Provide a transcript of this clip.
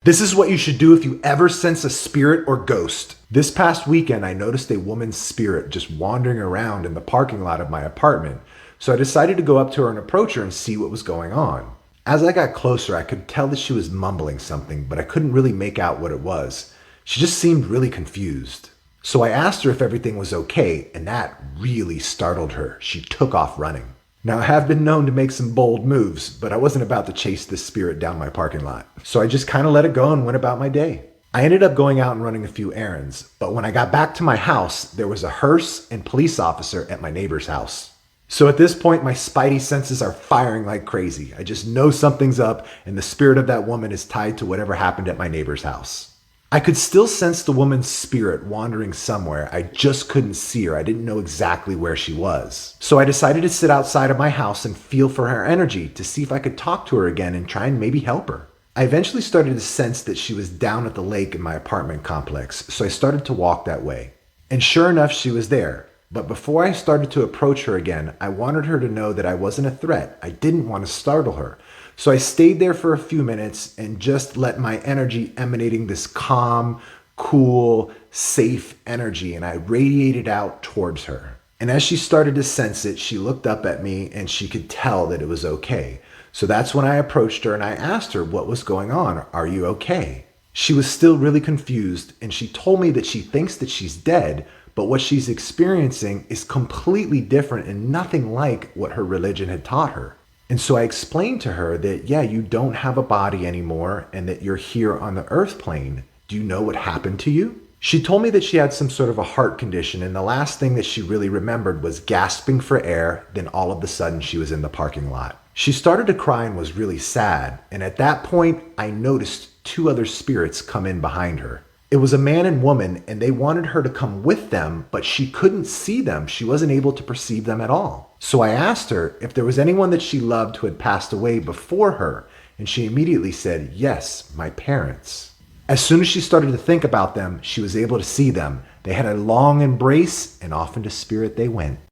This is what you should do if you ever sense a spirit or ghost. This past weekend, I noticed a woman's spirit just wandering around in the parking lot of my apartment, so I decided to go up to her and approach her and see what was going on. As I got closer, I could tell that she was mumbling something, but I couldn't really make out what it was. She just seemed really confused. So I asked her if everything was okay, and that really startled her. She took off running. Now, I have been known to make some bold moves, but I wasn't about to chase this spirit down my parking lot. So I just kind of let it go and went about my day. I ended up going out and running a few errands, but when I got back to my house, there was a hearse and police officer at my neighbor's house. So at this point, my spidey senses are firing like crazy. I just know something's up, and the spirit of that woman is tied to whatever happened at my neighbor's house. I could still sense the woman's spirit wandering somewhere. I just couldn't see her. I didn't know exactly where she was. So I decided to sit outside of my house and feel for her energy to see if I could talk to her again and try and maybe help her. I eventually started to sense that she was down at the lake in my apartment complex, so I started to walk that way. And sure enough, she was there. But before I started to approach her again, I wanted her to know that I wasn't a threat. I didn't want to startle her. So I stayed there for a few minutes and just let my energy emanating this calm, cool, safe energy, and I radiated out towards her. And as she started to sense it, she looked up at me and she could tell that it was okay. So that's when I approached her and I asked her what was going on. Are you okay? She was still really confused and she told me that she thinks that she's dead, but what she's experiencing is completely different and nothing like what her religion had taught her. And so I explained to her that, yeah, you don't have a body anymore and that you're here on the earth plane. Do you know what happened to you? She told me that she had some sort of a heart condition, and the last thing that she really remembered was gasping for air, then all of a sudden she was in the parking lot. She started to cry and was really sad, and at that point, I noticed two other spirits come in behind her. It was a man and woman, and they wanted her to come with them, but she couldn't see them. She wasn't able to perceive them at all. So I asked her if there was anyone that she loved who had passed away before her, and she immediately said, yes, my parents. As soon as she started to think about them, she was able to see them. They had a long embrace, and off into spirit they went.